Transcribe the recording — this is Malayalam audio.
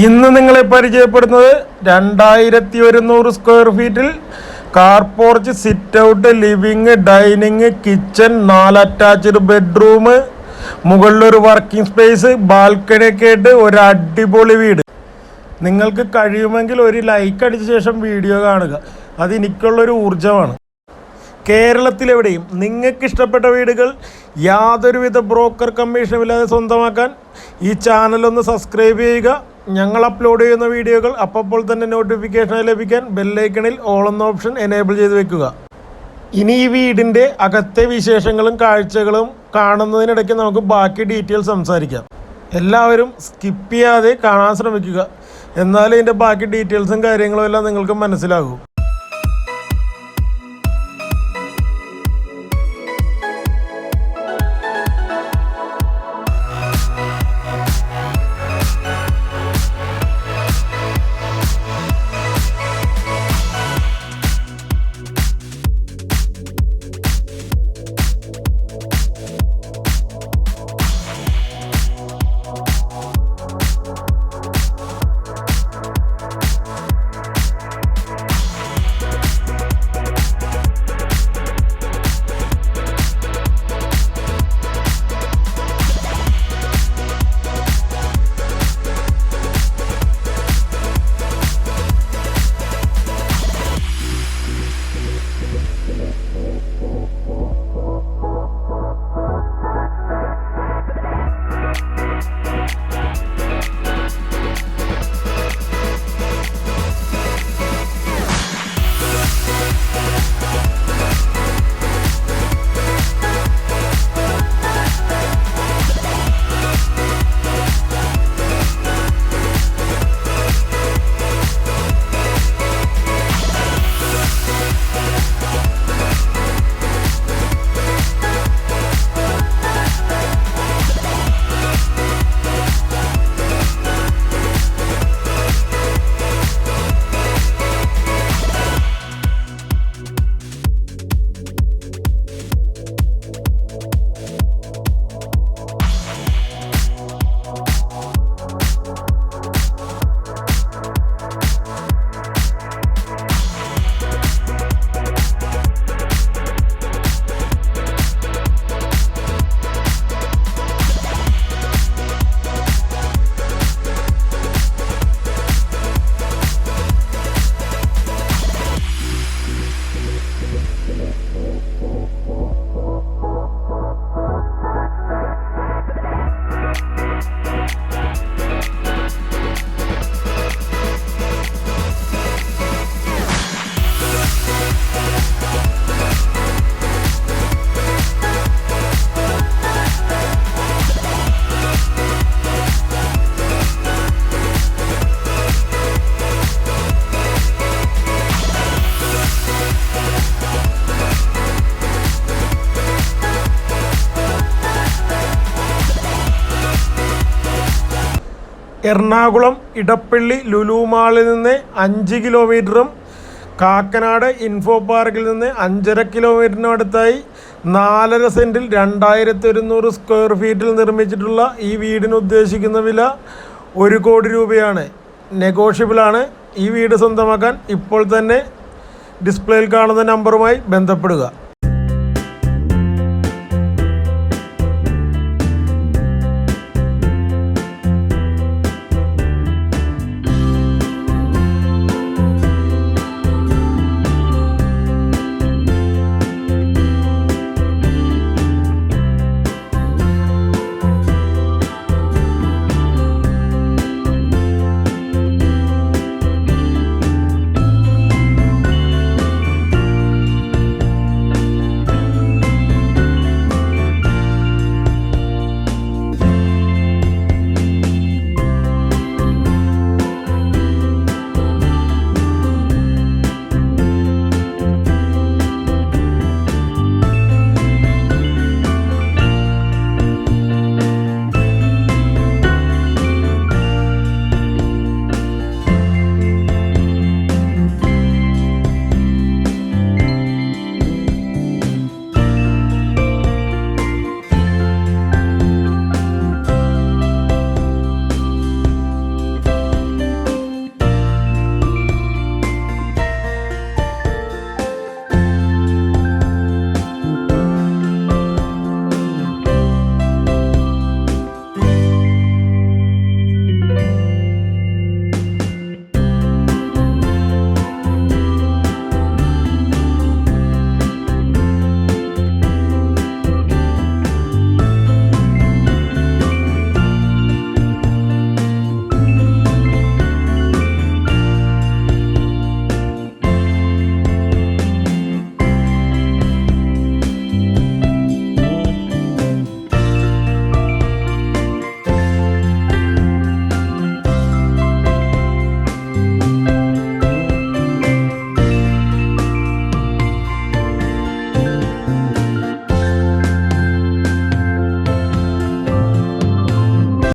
ഇന്ന് നിങ്ങളെ പരിചയപ്പെടുന്നത് 2100 സ്ക്വയർ ഫീറ്റിൽ car porch, sit out, living, dining, kitchen, 4 attached bedroom, മുകളിലൊരു വർക്കിംഗ് സ്പേസ്, ബാൽക്കണി ഒക്കെ ആയിട്ട് ഒരു അടിപൊളി വീട്. നിങ്ങൾക്ക് കഴിയുമെങ്കിൽ ഒരു ലൈക്ക് അടിച്ച ശേഷം വീഡിയോ കാണുക. അത് എനിക്കുള്ളൊരു ഊർജ്ജമാണ്. കേരളത്തിലെവിടെയും നിങ്ങൾക്ക് ഇഷ്ടപ്പെട്ട വീടുകൾ യാതൊരുവിധ ബ്രോക്കർ കമ്മീഷനുമില്ലാതെ സ്വന്തമാക്കാൻ ഈ ചാനലൊന്ന് സബ്സ്ക്രൈബ് ചെയ്യുക. ഞങ്ങൾ അപ്ലോഡ് ചെയ്യുന്ന വീഡിയോകൾ അപ്പോൾ തന്നെ നോട്ടിഫിക്കേഷൻ ലഭിക്കാൻ ബെല്ലൈക്കണിൽ ഓൾ എന്ന ഓപ്ഷൻ എനേബിൾ ചെയ്ത് വെക്കുക. ഇനി ഈ വീടിൻ്റെ അകത്തെ വിശേഷങ്ങളും കാഴ്ചകളും കാണുന്നതിനിടയ്ക്ക് നമുക്ക് ബാക്കി ഡീറ്റെയിൽസ് സംസാരിക്കാം. എല്ലാവരും സ്കിപ്പ് ചെയ്യാതെ കാണാൻ ശ്രമിക്കുക. എന്നാലും ഇതിൻ്റെ ബാക്കി ഡീറ്റെയിൽസും കാര്യങ്ങളും എല്ലാം നിങ്ങൾക്ക് മനസ്സിലാകും. എറണാകുളം ഇടപ്പള്ളി ലുലു മാളിൽ നിന്ന് 5 കിലോമീറ്ററും കാക്കനാട് ഇൻഫോ പാർക്കിൽ നിന്ന് 5.5 കിലോമീറ്ററിനും അടുത്തായി 4.5 സെൻറ്റിൽ 2100 സ്ക്വയർ ഫീറ്റിൽ നിർമ്മിച്ചിട്ടുള്ള ഈ വീടിന് ഉദ്ദേശിക്കുന്ന വില 1 കോടി രൂപയാണ്. നെഗോഷ്യബിളാണ്. ഈ വീട് സ്വന്തമാക്കാൻ ഇപ്പോൾ തന്നെ ഡിസ്പ്ലേയിൽ കാണുന്ന നമ്പറുമായി ബന്ധപ്പെടുക.